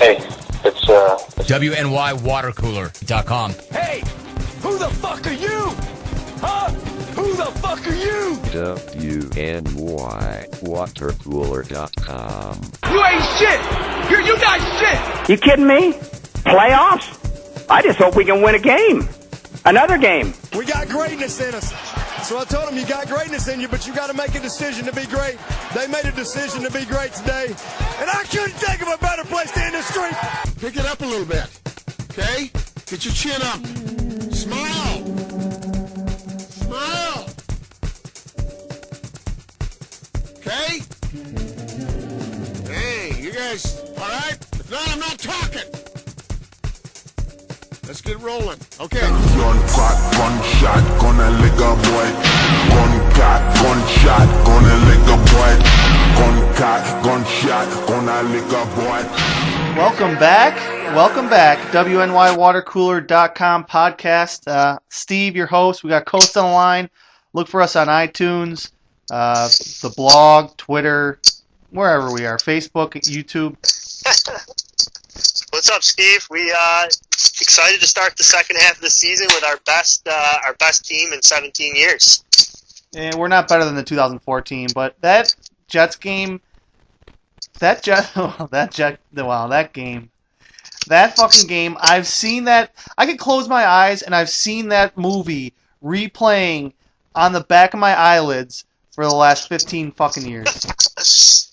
Hey, it's WNYwatercooler.com. Hey, who the fuck are you? Huh? Who the fuck are you? WNYwatercooler.com. You ain't shit. You're not shit. You kidding me? Playoffs? I just hope we can win a game. Another game. We got greatness in us. So I told them, you got greatness in you, but you got to make a decision to be great. They made a decision to be great today. And I couldn't think of a better place to end the street. Pick it up a little bit, okay? Get your chin up. Smile. Smile. Okay? Hey, you guys, all right? If not, I'm not talking. Let's get rolling. Okay. Gun crack, gunshot, gonna lick a boy. Gun cock, gunshot, gonna lick a boy. Gun cock, gunshot, gonna lick a boy. Welcome back. WNYwatercooler.com podcast. Steve, your host. We got Coast on the line. Look for us on iTunes, the blog, Twitter, wherever we are. Facebook, YouTube. What's up, Steve? We excited to start the second half of the season with our best team in 17 years. And we're not better than the 2014, but that Jets game, that fucking game, I've seen that. I could close my eyes and I've seen that movie replaying on the back of my eyelids for the last 15 fucking years.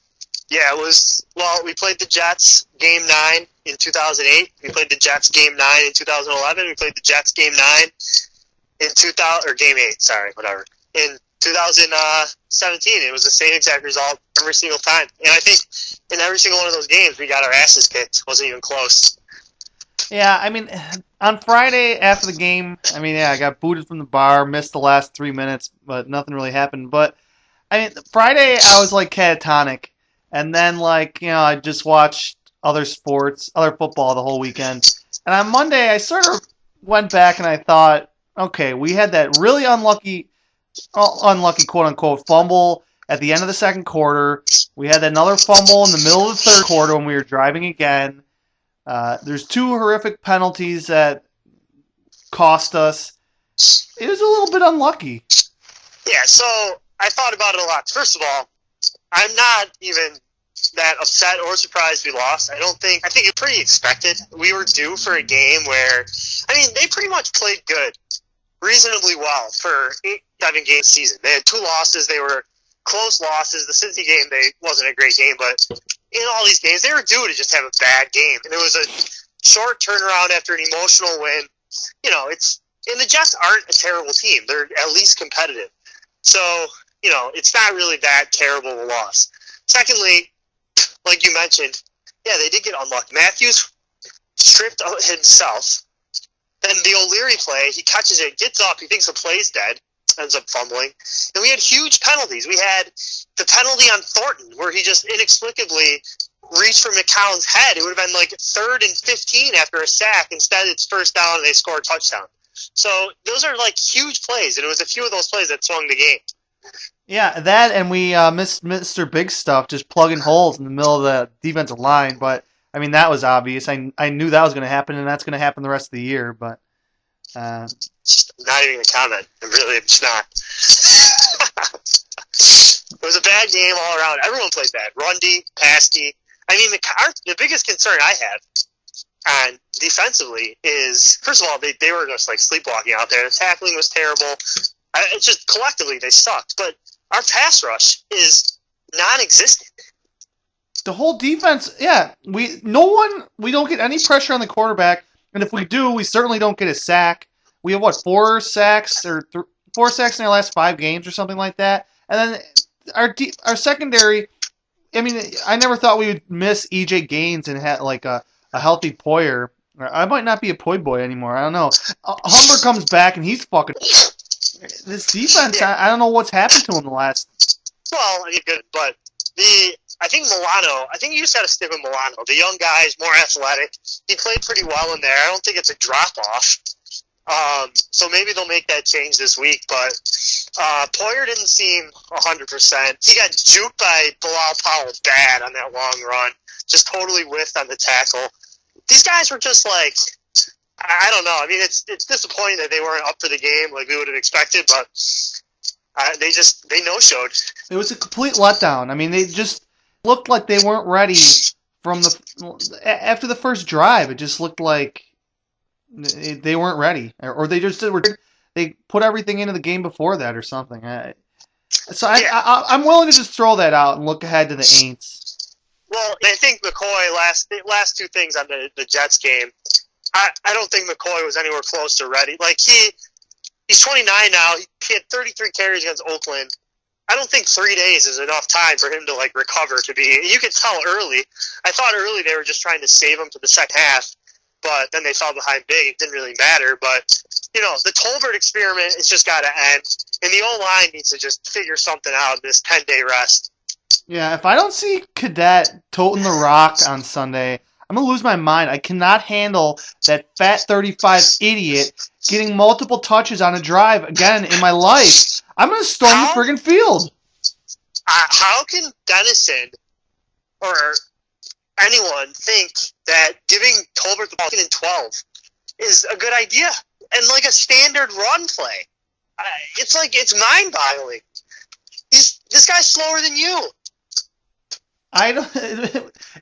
Yeah, it was, well, we played the Jets game 9 in 2008. We played the Jets game 9 in 2011. We played the Jets game 9 in 2000, or game 8, sorry, whatever, in 2017. It was the same exact result every single time. And I think in every single one of those games, we got our asses kicked. It wasn't even close. Yeah, I mean, on Friday after the game, I got booted from the bar, missed the last 3 minutes, but nothing really happened. But, Friday I was, catatonic. And then, I just watched other sports, other football the whole weekend. And on Monday, I sort of went back and I thought, okay, we had that really unlucky quote-unquote fumble at the end of the second quarter. We had another fumble in the middle of the third quarter when we were driving again. There's 2 horrific penalties that cost us. It was a little bit unlucky. Yeah, so I thought about it a lot. First of all, I'm not even that upset or surprised we lost. I think it's pretty expected. We were due for a game where, they pretty much played good, reasonably well for 7 game season. They had 2 losses. They were close losses. The Cincy game, wasn't a great game, but in all these games, they were due to just have a bad game. And it was a short turnaround after an emotional win. And the Jets aren't a terrible team. They're at least competitive. So, it's not really that terrible a loss. Secondly, like you mentioned, yeah, they did get unlucky. Matthews stripped himself. Then the O'Leary play, he catches it, gets up, he thinks the play's dead, ends up fumbling. And we had huge penalties. We had the penalty on Thornton, where he just inexplicably reached for McCown's head. It would have been 3rd and 15 after a sack. Instead, it's first down and they score a touchdown. So those are huge plays, and it was a few of those plays that swung the game. Yeah, that, and we missed Mr. Big Stuff just plugging holes in the middle of the defensive line, but, that was obvious. I knew that was going to happen, and that's going to happen the rest of the year, but... Not even a comment. It's not. It was a bad game all around. Everyone played bad. Rundy, Pasty. The biggest concern I have on defensively is, first of all, they were just sleepwalking out there. The tackling was terrible. It's just collectively they sucked. But our pass rush is non-existent. The whole defense, yeah. We don't get any pressure on the quarterback, and if we do, we certainly don't get a sack. We have 4 sacks or 4 sacks in our last 5 games or something like that. And then our secondary. I never thought we would miss E.J. Gaines and have a healthy Poyer. I might not be a Poy boy anymore. I don't know. Humber comes back and he's fucking. This defense, I don't know what's happened to him the last. Well, good, but I think Milano. I think you just got to stick with Milano. The young guy is more athletic. He played pretty well in there. I don't think it's a drop off. So maybe they'll make that change this week. But Poyer didn't seem 100%. He got juked by Bilal Powell bad on that long run. just totally whiffed on the tackle. These guys were just like, I don't know. I mean, it's disappointing that they weren't up for the game like we would have expected, but they no-showed. It was a complete letdown. I mean, they just looked like they weren't ready after the first drive. It just looked like they weren't ready, or they just they put everything into the game before that or something. I'm willing to just throw that out and look ahead to the Aints. Well, I think McCoy last two things on the Jets game. I don't think McCoy was anywhere close to ready. Like he's 29 now. He had 33 carries against Oakland. I don't think 3 days is enough time for him to like recover to be. You could tell early. I thought early they were just trying to save him for the second half, but then they fell behind big. It didn't really matter. But the Tolbert experiment has just got to end, and the O-line needs to just figure something out in this 10-day rest. Yeah, if I don't see Cadet toting the rock on Sunday, I'm going to lose my mind. I cannot handle that fat 35 idiot getting multiple touches on a drive again in my life. I'm going to storm the friggin' field. How can Dennison or anyone think that giving Tolbert the ball in 12 is a good idea? And like a standard run play. It's mind-boggling. This guy's slower than you. I don't.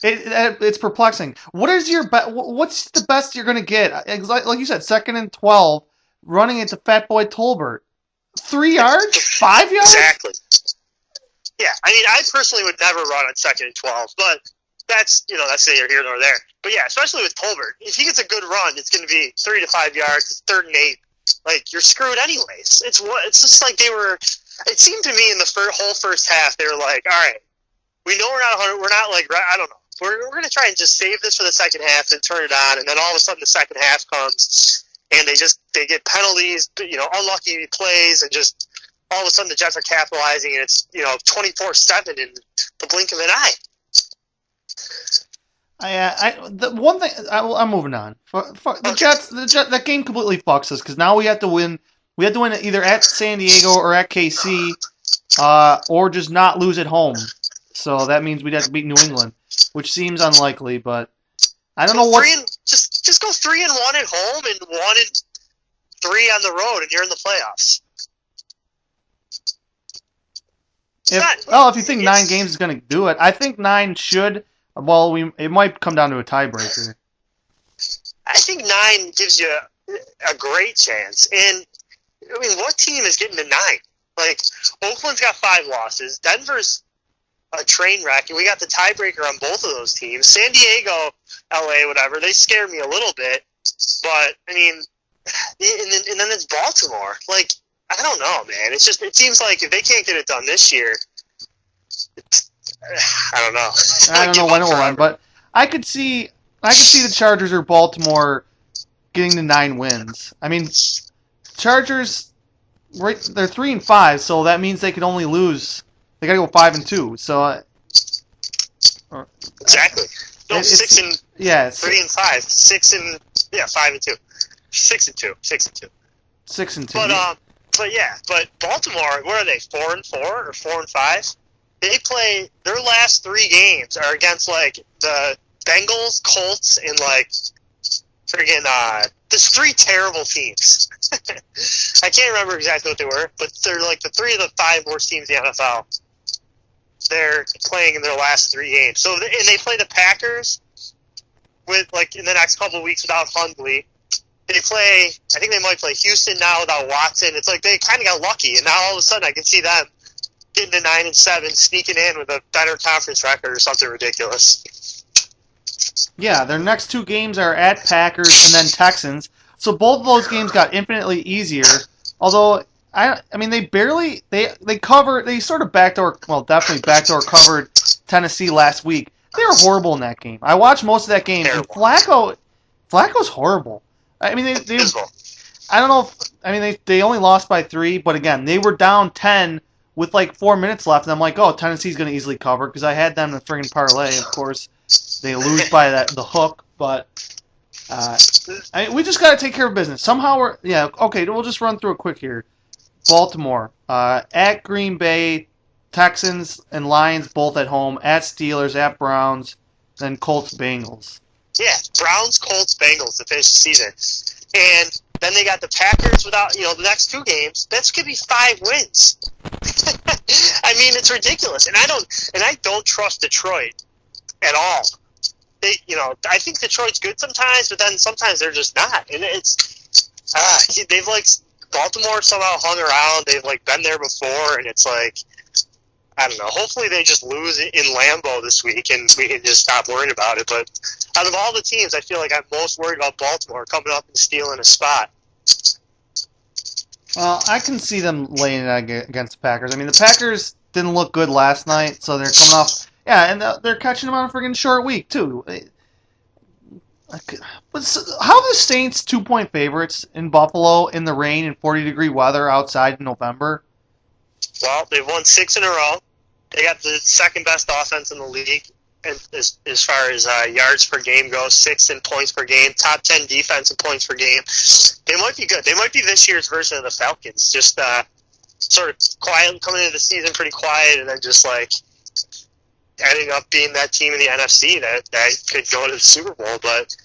It's perplexing. What's the best you're going to get? Like you said, 2nd and 12, running into Fat Boy Tolbert. 3 yards? 5 yards? Exactly. Yeah, I mean, I personally would never run on 2nd and 12, but that's neither here nor there. But yeah, especially with Tolbert, if he gets a good run, it's going to be 3 to 5 yards. It's 3rd and 8. Like, you're screwed anyways. It's just like they were. It seemed to me in the whole first half, they were like, all right, we know we're not like, I don't know. We're going to try and just save this for the second half and turn it on, and then all of a sudden the second half comes, and they get penalties, unlucky plays, and just all of a sudden the Jets are capitalizing, and it's 24/7 in the blink of an eye. The one thing I'm moving on. The Jets, that game completely fucks us because now we have to win. We have to win either at San Diego or at KC, or just not lose at home. So that means we'd have to beat New England, which seems unlikely. But I don't know what. Just go 3-1 at home and 1-3 on the road, and you're in the playoffs. If you think 9 games is going to do it, I think 9 should. Well, it might come down to a tiebreaker. I think 9 gives you a great chance. And, I mean, what team is getting to 9? Like, Oakland's got 5 losses. Denver's a train wreck, and we got the tiebreaker on both of those teams. San Diego, LA, whatever, they scare me a little bit. But, I mean, and then it's Baltimore. Like, I don't know, man. It seems like if they can't get it done this year, I don't know. I don't know when it will end, but I could see the Chargers or Baltimore getting to 9 wins. I mean, Chargers, right? They're 3-5, so that means they could only lose. They got to go 5-2. So exactly. No, 6 and 3-5, 6 and 5-2, 6-2, 6-2, 6-2. But Baltimore, what are they? 4-4 or 4-5? They play their last 3 games are against like the Bengals, Colts, and like friggin' there's 3 terrible teams. I can't remember exactly what they were, but they're like the 3 of the 5 worst teams in the NFL. They're playing in their last 3 games. So and they play the Packers with like in the next couple of weeks without Hundley. They play. I think they might play Houston now without Watson. It's like they kind of got lucky, and now all of a sudden I can see them getting to 9-7, sneaking in with a better conference record or something ridiculous. Yeah, their next 2 games are at Packers and then Texans. So both of those games got infinitely easier. Although I mean they sort of definitely backdoor covered Tennessee last week. They were horrible in that game. I watched most of that game. Terrible. And Flacco's horrible. I mean they I don't know if, they only lost by 3, but again, they were down 10 with like 4 minutes left, and I'm like, oh, Tennessee's going to easily cover because I had them in a friggin' parlay. Of course, they lose by the hook, but we just got to take care of business. Somehow we'll just run through it quick here. Baltimore, at Green Bay, Texans and Lions both at home, at Steelers, at Browns, than Colts-Bengals. Yeah, Browns, Colts, Bengals to finish the season. And then they got the Packers without, the next 2 games. That's going to be 5 wins. I mean, it's ridiculous. And I don't trust Detroit at all. I think Detroit's good sometimes, but then sometimes they're just not. And they've Baltimore somehow hung around. They've been there before, and it's I don't know. Hopefully they just lose in Lambeau this week and we can just stop worrying about it. But out of all the teams, I feel like I'm most worried about Baltimore coming up and stealing a spot. Well, I can see them laying it against the Packers. I mean, the Packers didn't look good last night, so they're coming off. Yeah, and they're catching them on a friggin' short week, too. How are the Saints 2-point favorites in Buffalo in the rain and 40-degree weather outside in November? Well, they've won 6 in a row. They got the second best offense in the league as far as yards per game goes, 6th in points per game, top 10 defense in points per game. They might be good. They might be this year's version of the Falcons, just sort of quiet, coming into the season pretty quiet, and then just ending up being that team in the NFC that could go to the Super Bowl. But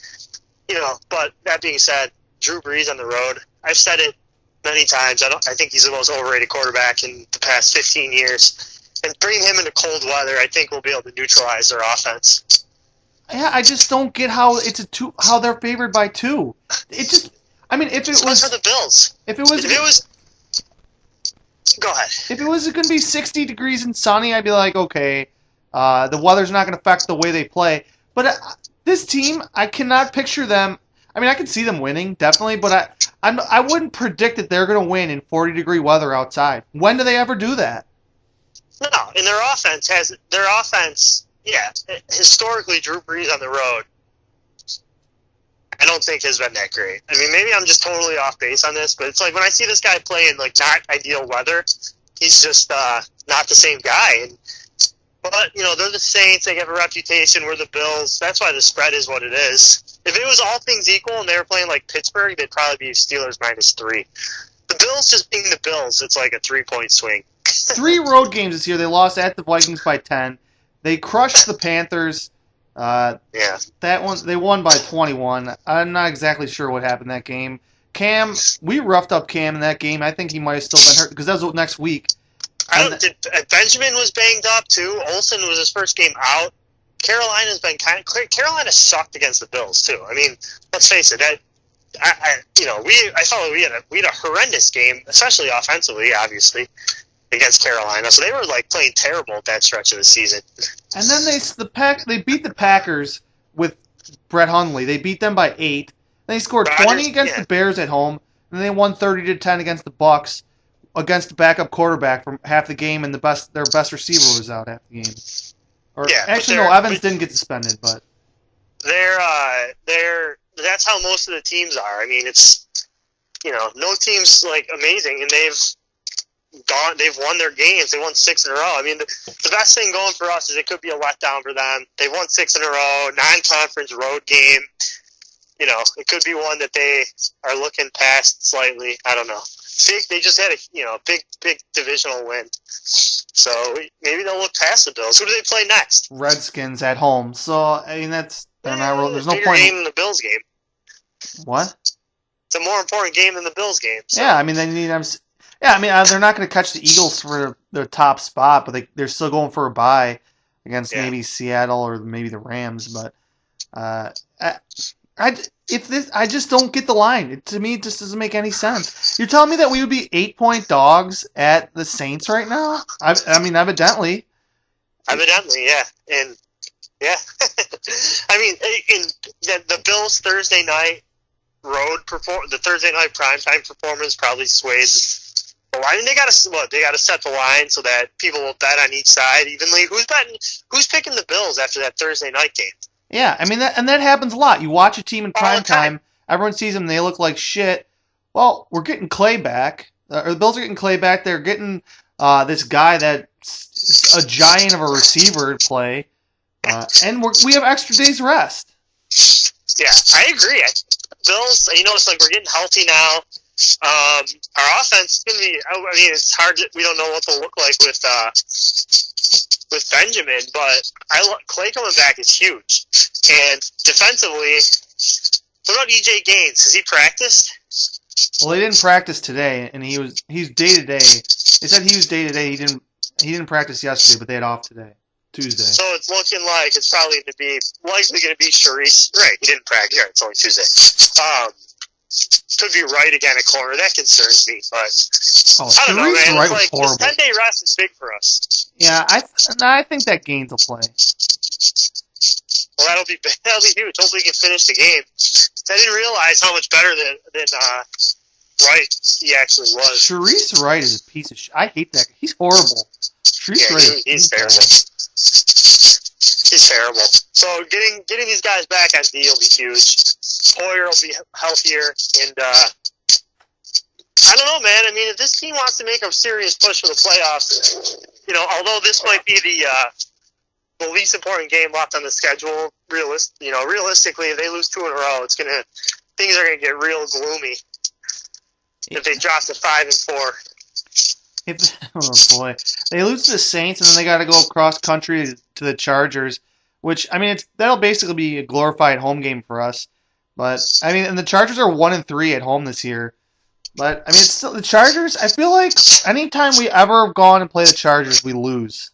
but that being said, Drew Brees on the road. I've said it many times. I think he's the most overrated quarterback in the past 15 years. And bringing him into cold weather, I think we'll be able to neutralize their offense. Yeah, I just don't get how how they're favored by 2. It just, I mean, if it was for the Bills, go ahead. If it was going to be 60 degrees and sunny, I'd be like, okay, the weather's not going to affect the way they play. But this team, I cannot picture them. I mean, I can see them winning, definitely, but I wouldn't predict that they're going to win in 40-degree weather outside. When do they ever do that? No, and their offense, yeah, historically Drew Brees on the road, I don't think has been that great. I mean, maybe I'm just totally off base on this, but it's when I see this guy play in not ideal weather, he's just not the same guy. But they're the Saints. They have a reputation. We're the Bills. That's why the spread is what it is. If it was all things equal and they were playing like Pittsburgh, they'd probably be Steelers -3. The Bills just being the Bills, it's like a 3-point swing. 3 road games this year. They lost at the Vikings by 10. They crushed the Panthers. Yeah. That one they won by 21. I'm not exactly sure what happened that game. Cam, we roughed up Cam in that game. I think he might have still been hurt because that was next week. Benjamin was banged up too. Olsen was his first game out. Carolina sucked against the Bills too. I mean, let's face it. I thought we had a horrendous game, especially offensively, obviously, against Carolina. So they were playing terrible at that stretch of the season. And then they beat the Packers with Brett Hundley. They beat them by 8. They scored 20 against the Bears at home, and they won 30-10 against the Bucks against the backup quarterback for half the game, and their best receiver was out half the game. Evans didn't get suspended, but that's how most of the teams are. I mean, it's no team's amazing, and they've won their games. They won 6 in a row. I mean, the best thing going for us is it could be a letdown for them. They won 6 in a row, non-conference road game. It could be one that they are looking past slightly. I don't know. They just had a big divisional win, so maybe they'll look past the Bills. Who do they play next? Redskins at home. So I mean there's no bigger point. Game than the Bills game. What? It's a more important game than the Bills game. So. Yeah, I mean they need them. Yeah, I mean they're not going to catch the Eagles for their top spot, but they're still going for a bye against maybe Seattle or maybe the Rams. But I just don't get the line. To me, it just doesn't make any sense. You're telling me that we would be 8-point dogs at the Saints right now? I mean, evidently. Evidently, yeah. And, yeah. I mean, the Bills' Thursday night the Thursday night primetime performance probably sways the line. And they got to set the line so that people will bet on each side evenly. Who's picking the Bills after that Thursday night game? Yeah, I mean, that happens a lot. You watch a team in prime time, everyone sees them, they look like shit. Well, we're getting Clay back. Or the Bills are getting Clay back. They're getting this guy that's a giant of a receiver to play. And we have extra days rest. Yeah, I agree. Bills, it's we're getting healthy now. Our offense is going to be, I mean, it's hard. We don't know what they'll look like with with Benjamin, but Clay coming back is huge. And defensively, what about EJ Gaines? Has he practiced? Well, he didn't practice today, and he's day to day. They said he was day to day. He didn't practice yesterday, but they had off today, Tuesday. So it's looking like it's probably likely going to be Charisse. Right, he didn't practice. Yeah, it's only Tuesday. Could be right again at corner. That concerns me, but I don't know, man. Right was like, horrible. This 10-day rest is big for us. Yeah, I think that Gaines will play. Well, that'll be huge. Hopefully, he can finish the game. I didn't realize how much better than Wright he actually was. Charisse Wright is a piece of shit. I hate that. He's horrible. Charisse Wright. He's terrible. He's terrible. So getting these guys back on D will be huge. Poyer will be healthier, and I don't know, man. I mean, if this team wants to make a serious push for the playoffs, although this might be the least important game left on the schedule, realistically, if they lose 2 in a row, things are gonna get real gloomy. If they drop to 5 and 4. Oh boy, they lose to the Saints, and then they got to go across country to the Chargers, which that'll basically be a glorified home game for us. But and the Chargers are 1-3 at home this year. But it's still the Chargers. I feel like anytime we ever have gone and play the Chargers, we lose.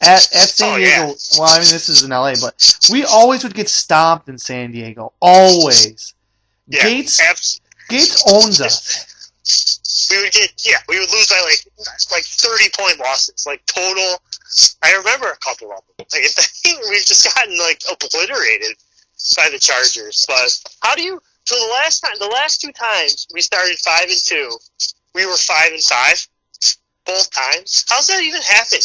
At San Diego, yeah. Well, this is in LA, but we always would get stomped in San Diego. Always. Yeah, Gates owns us. We would lose by like 30-point losses, like total. I remember a couple of them. Like we've just gotten obliterated by the Chargers. But so the last 2 times we started 5-2, we were 5-5 both times. How's that even happen?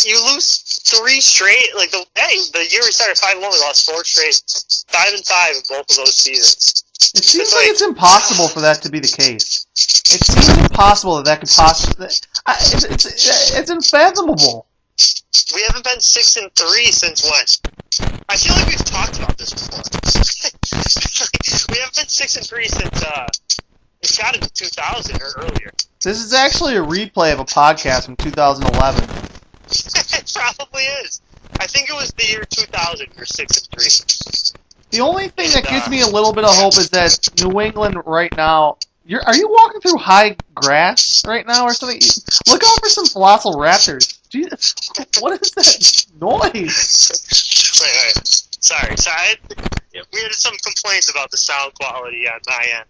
You lose 3 straight. The year we started 5-1, we lost 4 straight. 5-5 in both of those seasons. It seems like it's impossible for that to be the case. It seems impossible that could possibly. It's unfathomable. We haven't been 6-3 since when? I feel like we've talked about this before. We haven't been 6-3 since it's got to be 2000 or earlier. This is actually a replay of a podcast from 2011. It probably is. I think it was the year 2000. We were 6-3. The only thing that gives me a little bit of hope is that New England right now. Are you walking through high grass right now or something? Look out for some colossal raptors. Jesus, what is that noise? Wait. Sorry. We had some complaints about the sound quality on my end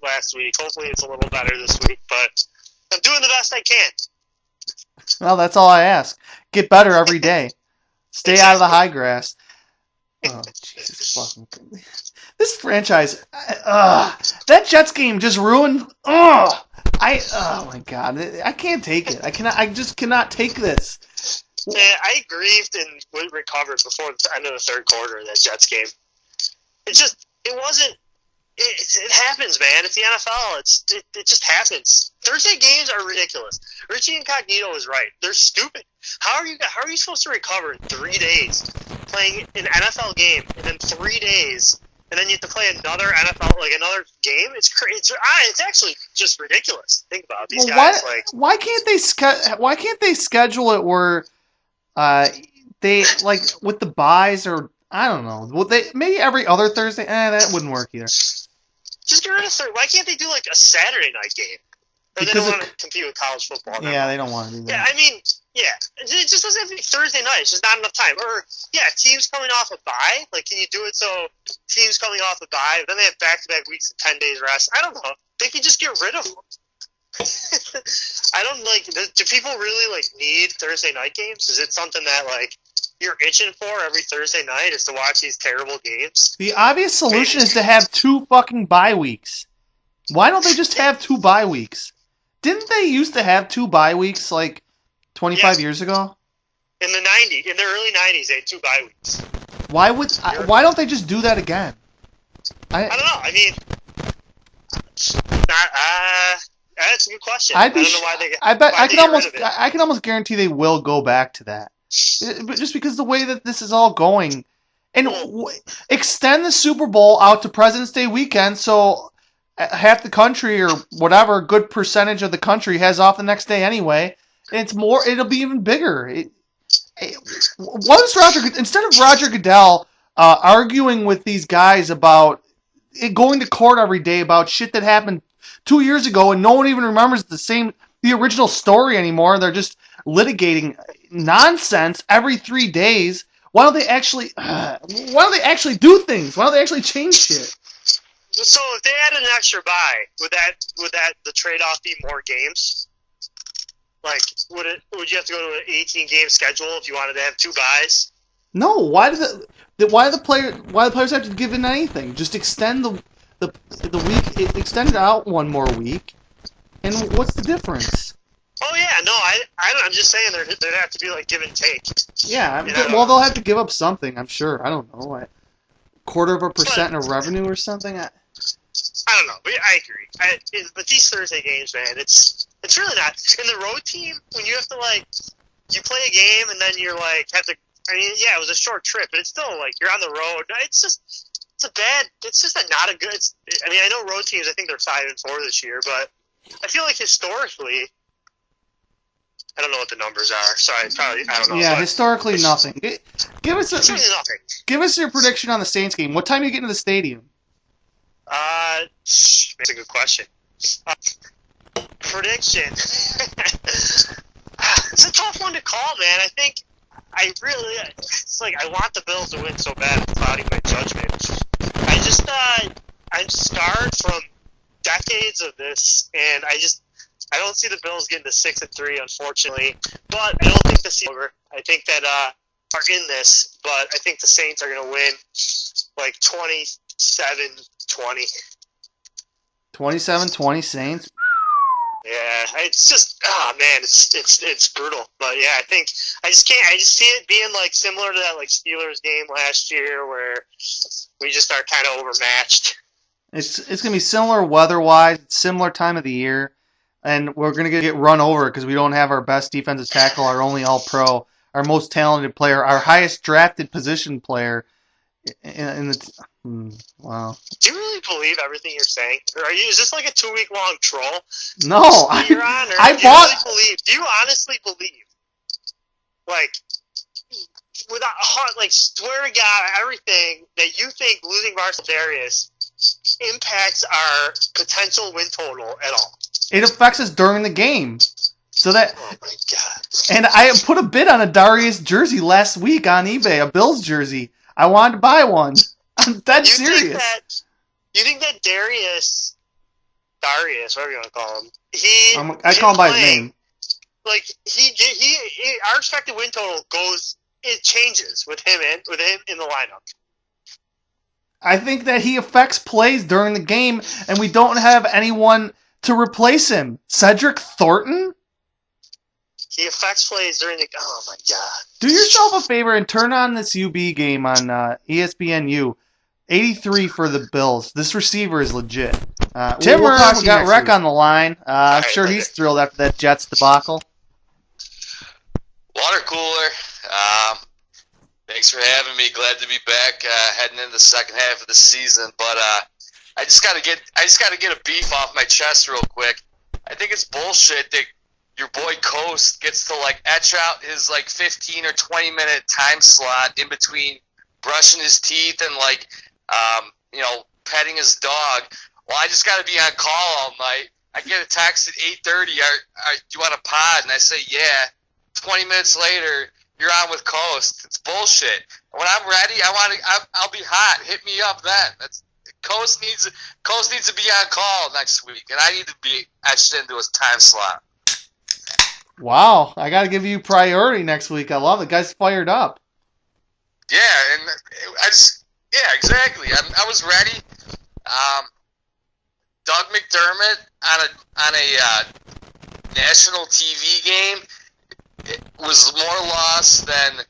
last week. Hopefully it's a little better this week, but I'm doing the best I can. Well, that's all I ask. Get better every day. Stay out of the high grass. Oh, Jesus fucking. This franchise, that Jets game just ruined. Oh my God, I can't take it. I just cannot take this. Yeah, I grieved and recovered before the end of the third quarter of that Jets game. It happens, man. It's the NFL. It just happens. Thursday games are ridiculous. Richie Incognito is right. They're stupid. How are you supposed to recover in 3 days playing an NFL game and then 3 days and then you have to play another NFL another game? It's crazy. It's actually just ridiculous. Think about it. These guys why can't they schedule it where they with the buys or I don't know. Well, maybe every other Thursday. That wouldn't work either. Just get rid of why can't they do a Saturday night game? Or they don't want to compete with college football. Yeah, they don't want to do that. Yeah, it just doesn't have to be Thursday night. It's just not enough time. Or, teams coming off a bye. Can you do it so teams coming off a bye, then they have back-to-back weeks of 10 days rest? I don't know. They can just get rid of them. I don't, do people really, need Thursday night games? Is it something that, you're itching for every Thursday night is to watch these terrible games? The obvious solution is to have 2 fucking bye weeks. Why don't they just have 2 bye weeks? Didn't they used to have 2 bye weeks 25 years ago? In the early 90s, they had 2 bye weeks. Why don't they just do that again? I don't know. That's a good question. I don't know why they. I can almost guarantee they will go back to that. But just because the way that this is all going, and extend the Super Bowl out to President's Day weekend, so half the country or whatever good percentage of the country has off the next day anyway, and it'll be even bigger. What is instead of Roger Goodell arguing with these guys about going to court every day about shit that happened 2 years ago and no one even remembers the original story anymore. They're just litigating nonsense every 3 days. Why don't they actually do things? Why don't they actually change shit? So if they add an extra bye, would that the trade off be more games? Like, would you have to go to an 18-game schedule if you wanted to have 2 byes? No. Why do the players have to give in anything? Just extend the week, extend it out 1 more week, and what's the difference? Oh yeah, no, I'm just saying there'd have to be like give and take. Yeah, well they'll have to give up something, I'm sure. I don't know, 0.25% of revenue or something. I don't know, but I agree. But these Thursday games, man, it's really not. In the road team, when you have to you play a game and then you're have to. I mean, yeah, it was a short trip, but it's still you're on the road. It's just not a good. I mean, I know road teams. I think they're 5-4 this year, but I feel like historically, I don't know what the numbers are. Sorry, probably I don't know. Yeah, historically nothing. Give us nothing. Give us your prediction on the Saints game. What time do you get into the stadium? That's a good question. Prediction. It's a tough one to call, man. I think it's I want the Bills to win so bad it's clouding my judgment. I'm scarred from decades of this, and I don't see the Bills getting to 6-3, unfortunately. But I don't think the season is over. I think that are in this, but I think the Saints are going to win 27-20. 27-20 Saints. Yeah, it's just man, it's brutal. But yeah, I just see it being similar to that Steelers game last year where we just are kind of overmatched. It's gonna be similar weather-wise, similar time of the year, and we're gonna get run over because we don't have our best defensive tackle, our only All-Pro, our most talented player, our highest drafted position player. Wow. Do you really believe everything you're saying? Or is this a 2-week-long troll? No, Your Honor, do you honestly believe? Without swear to God, everything that you think losing Darius impacts our potential win total at all? It affects us during the game. So that. Oh my God. And I put a bid on a Darius jersey last week on eBay, a Bills jersey. I wanted to buy one. I'm dead serious. You think that Darius, whatever you want to call him, I call him by his name. Our expected win total it changes with him in the lineup. I think that he affects plays during the game, and we don't have anyone to replace him. Cedric Thornton? He affects plays during the... Oh, my God. Do yourself a favor and turn on this UB game on ESPNU. 83 for the Bills. This receiver is legit. Timmer, we got Rec on the line. I'm sure he's thrilled after that Jets debacle. Water cooler. Thanks for having me. Glad to be back heading into the second half of the season. But I just gotta get a beef off my chest real quick. I think it's bullshit that your boy Coast gets to etch out his 15 or 20 minute time slot in between brushing his teeth and petting his dog. Well, I just got to be on call all night. I get a text at 8:30. Do you want a pod? And I say yeah. 20 minutes later, you're on with Coast. It's bullshit. When I'm ready, I'll be hot. Hit me up then. Coast needs to be on call next week, and I need to be etched into his time slot. Wow, I got to give you priority next week. I love it. Guy's fired up. Yeah, and exactly. I was ready. Doug McDermott on a national TV game was more lost than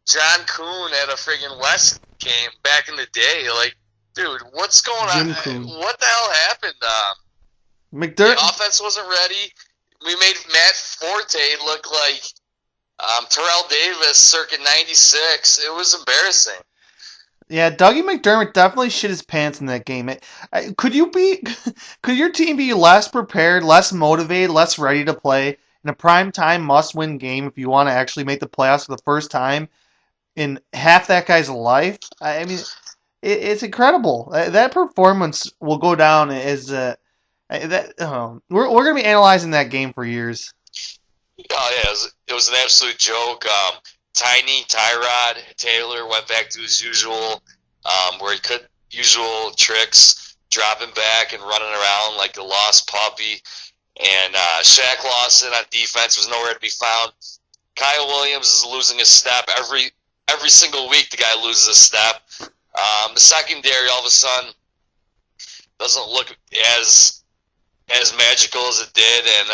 John Kuhn at a friggin' West game back in the day. Dude, what's going on? What the hell happened? The offense wasn't ready. We made Matt Forte look like Terrell Davis circa 96. It was embarrassing. Yeah, Dougie McDermott definitely shit his pants in that game. Could your team be less prepared, less motivated, less ready to play in in a primetime must-win game if you want to actually make the playoffs for the first time in half that guy's life. I mean, it's incredible. That performance will go down as we're going to be analyzing that game for years. Oh yeah, it was an absolute joke. Tiny Tyrod Taylor went back to his where he could usual tricks, dropping back and running around like a lost puppy. And Shaq Lawson on defense was nowhere to be found. Kyle Williams is losing a step every single week. The guy loses a step. The secondary all of a sudden doesn't look as magical as it did. And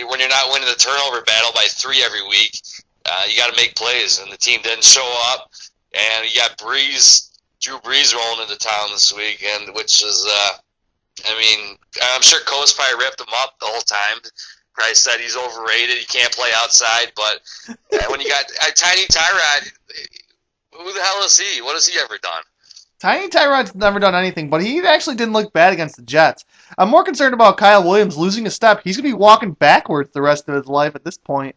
when you're not winning the turnover battle by 3 every week, you got to make plays. And the team didn't show up. And you got Drew Brees rolling into town this weekend, which is, I'm sure Coach probably ripped him up the whole time. Probably said he's overrated. He can't play outside. But when you got Tiny Tyrod, who the hell is he? What has he ever done? Tiny Tyrod's never done anything, but he actually didn't look bad against the Jets. I'm more concerned about Kyle Williams losing a step. He's going to be walking backwards the rest of his life at this point.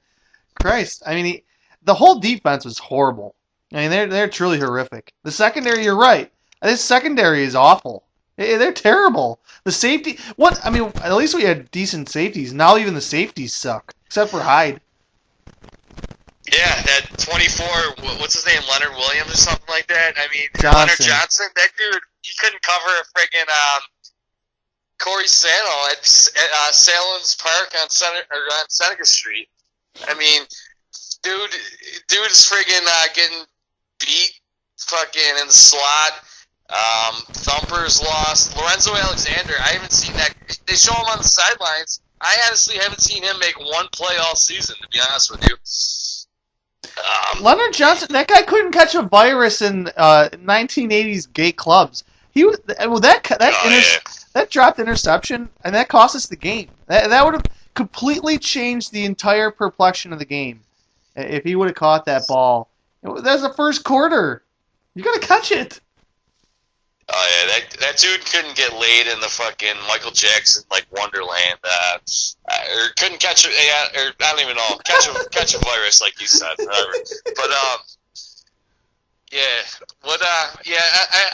Christ. I mean, the whole defense was horrible. I mean, they're truly horrific. The secondary, you're right. This secondary is awful. They're terrible. The safety, at least we had decent safeties. Now even the safeties suck, except for Hyde. Yeah, that 24, what's his name, Leonard Williams or something like that? I mean, Johnson. Leonard Johnson, that dude, he couldn't cover a friggin' Corey Sano at Salem's Park on Seneca Street. I mean, dude is friggin' getting beat fucking in the slot. Thumper's lost. Lorenzo Alexander, I haven't seen that. They show him on the sidelines. I honestly haven't seen him make one play all season, to be honest with you. Leonard Johnson, that guy couldn't catch a virus in 1980s gay clubs. That dropped interception, and that cost us the game. That would have completely changed the entire perplexion of the game if he would have caught that ball. That was the first quarter. You got to catch it. Oh yeah, that dude couldn't get laid in the fucking Michael Jackson Wonderland, or couldn't catch or I don't even know catch a virus like you said, whatever. But I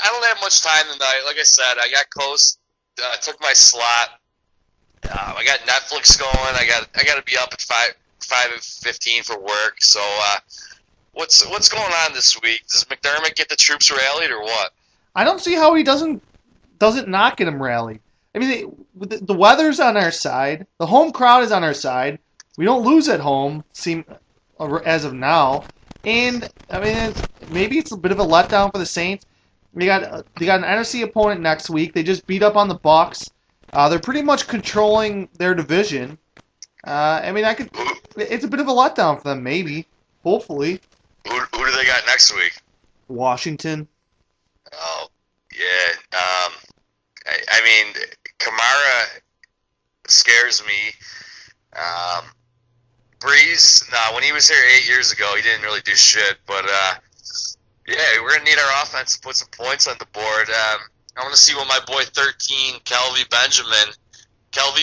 don't have much time tonight. Like I said, I got close, took my slot. I got Netflix going. I got to be up at 5:15 for work. So what's going on this week? Does McDermott get the troops rallied or what? I don't see how he doesn't not get him rallied. I mean, the weather's on our side. The home crowd is on our side. We don't lose at home, as of now. And I mean, maybe it's a bit of a letdown for the Saints. They got an NFC opponent next week. They just beat up on the Bucs. They're pretty much controlling their division. It's a bit of a letdown for them, maybe. Hopefully. Who do they got next week? Washington. Oh, yeah. I mean, Kamara scares me. Breeze, when he was here 8 years ago, he didn't really do shit. But, we're going to need our offense to put some points on the board. I want to see what my boy 13, Kelvin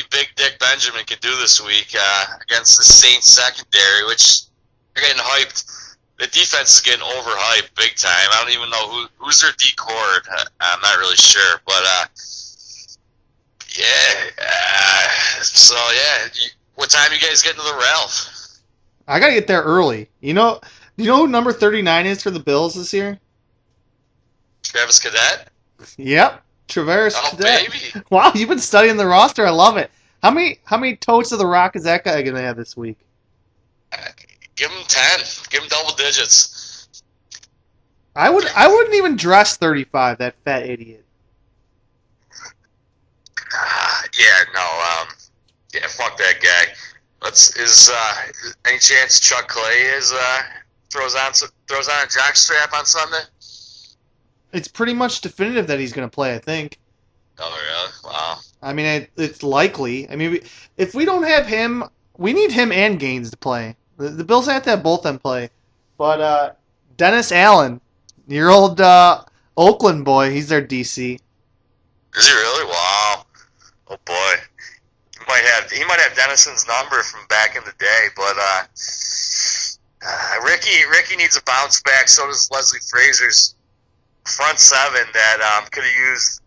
Big Dick Benjamin can do this week against the Saints secondary, which they're getting hyped. The defense is getting overhyped big time. I don't even know who's their D-cord. I'm not really sure, but what time you guys getting to the Ralph? I gotta get there early. Do you know who number 39 is for the Bills this year? Travis Cadet. Yep, Travis Cadet. Baby. Wow, you've been studying the roster. I love it. How many totes of the rock is that guy gonna have this week? Give him 10. Give him double digits. I wouldn't even dress 35. That fat idiot. Fuck that guy. Any chance Chuck Clay throws on a jockstrap on Sunday? It's pretty much definitive that he's going to play, I think. Oh really? Wow. I mean, it's likely. I mean, if we don't have him, we need him and Gaines to play. The Bills have to have both of them play. But Dennis Allen, your old Oakland boy, he's their DC. Is he really? Wow. Oh boy. might have Dennison's number from back in the day, but Ricky needs a bounce back. So does Leslie Frazier's front seven that could have used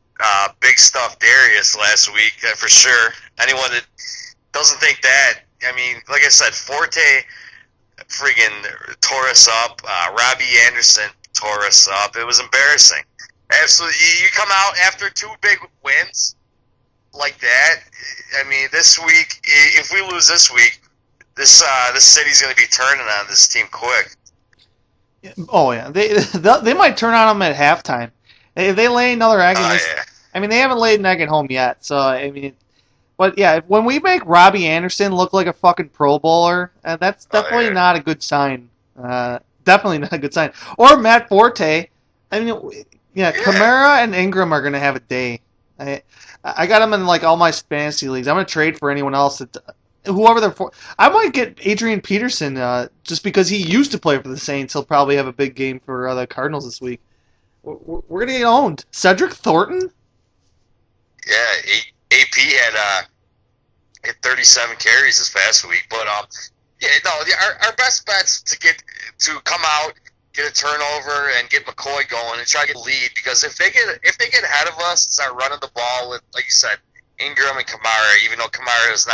big stuff Darius last week for sure. Anyone that doesn't think that, I mean, like I said, Forte friggin' tore us up. Robbie Anderson tore us up. It was embarrassing. Absolutely. You come out after 2 big wins like that. I mean, this week, if we lose this week, this city's going to be turning on this team quick. Oh yeah, they might turn on them at halftime. If they lay another egg, I mean, they haven't laid an egg at home yet. So I mean, but yeah, when we make Robbie Anderson look like a fucking Pro Bowler, that's definitely not a good sign. Definitely not a good sign. Or Matt Forte. I mean, yeah, Kamara and Ingram are gonna have a day. I got them in like all my fantasy leagues. I'm gonna trade for anyone else that. Whoever they're for, I might get Adrian Peterson just because he used to play for the Saints. He'll probably have a big game for the Cardinals this week. We're gonna get owned. Cedric Thornton. Yeah, AP had 37 carries this past week, but our best bet's to come out, get a turnover, and get McCoy going and try to get a lead. Because if they get ahead of us, start running the ball with, like you said, Ingram and Kamara. Even though Kamara is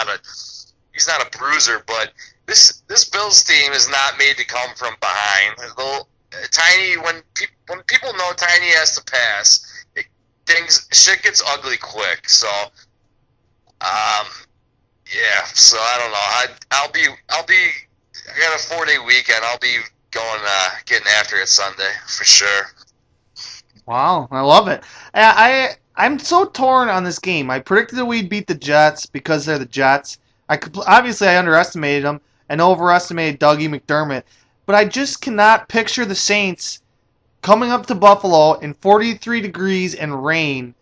he's not a bruiser, but this Bills team is not made to come from behind. Tiny, when people know Tiny has to pass, shit gets ugly quick. So, yeah. So I don't know. I got a 4-day weekend. I'll be going getting after it Sunday for sure. Wow, I love it. I'm so torn on this game. I predicted that we'd beat the Jets because they're the Jets. Obviously, I underestimated them and overestimated Dougie McDermott. But I just cannot picture the Saints coming up to Buffalo in 43 degrees and rain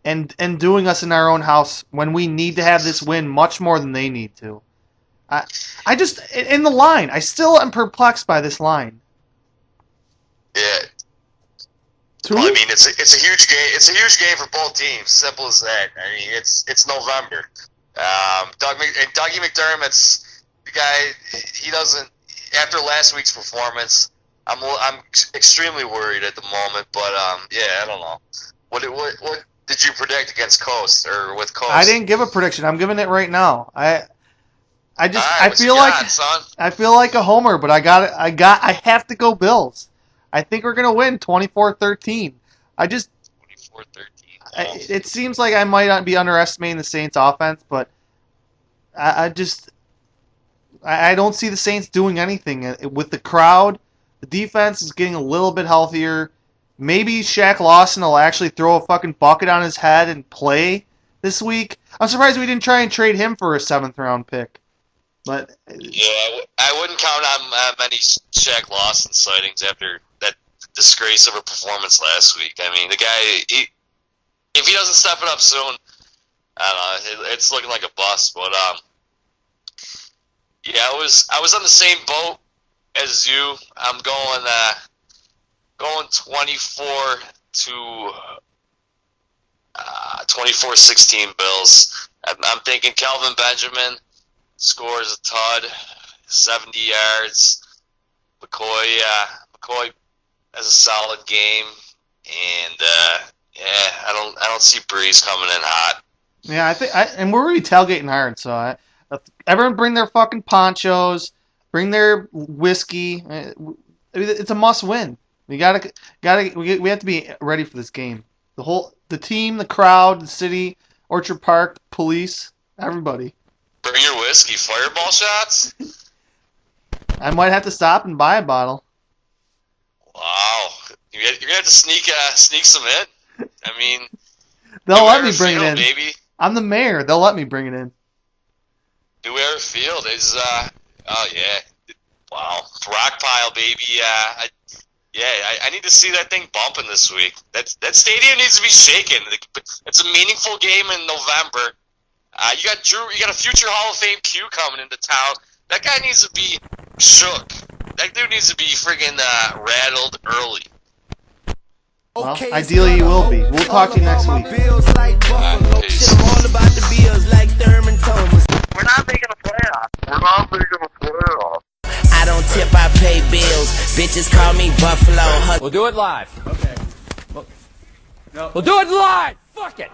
and doing us in our own house when we need to have this win much more than they need to. I just, in the line, I still am perplexed by this line. Yeah. Well, I mean, it's a huge game. It's a huge game for both teams. Simple as that. I mean, it's November. Dougie McDermott's the guy. He doesn't. After last week's performance, I'm extremely worried at the moment. But yeah, I don't know. What did you predict against Coast or with Coast? I didn't give a prediction. I'm giving it right now. I feel like a homer, but I have to go Bills. I think we're gonna win 24-13. 24-13. It seems like I might be underestimating the Saints' offense, but I don't see the Saints doing anything with the crowd. The defense is getting a little bit healthier. Maybe Shaq Lawson will actually throw a fucking bucket on his head and play this week. I'm surprised we didn't try and trade him for a 7th-round pick. But yeah, I wouldn't count on many Shaq Lawson sightings after that disgrace of a performance last week. I mean, the guy, if he doesn't step it up soon, I don't know. It's looking like a bust. But yeah, I was on the same boat as you. I'm going 24-16 Bills. I'm thinking Kelvin Benjamin scores a tud, 70 yards. McCoy has a solid game, and yeah, I don't see Breeze coming in hot. Yeah, and we're really tailgating hard. So everyone bring their fucking ponchos, bring their whiskey. It's a must win. We have to be ready for this game. The team, the crowd, the city, Orchard Park, police, everybody. Bring your whiskey. Fireball shots? I might have to stop and buy a bottle. Wow. You're going to have to sneak some in? I mean... They'll let me bring it in. Baby. I'm the mayor. They'll let me bring it in. New Era Field is... oh, yeah. Wow. Rock pile, baby. I need to see that thing bumping this week. That stadium needs to be shaken. It's a meaningful game in November. You got a future Hall of Fame Q coming into town. That guy needs to be shook. That dude needs to be friggin' rattled early. Well, ideally you will be. We'll talk to you next week. Peace. We're not making a playoff. We're not making a playoff. I don't tip, I pay bills. Bitches call me Buffalo. We'll do it live. Okay. We'll do it live. Fuck it.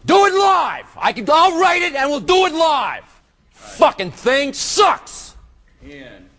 Do it live. I'll write it and we'll do it live. Fucking thing sucks.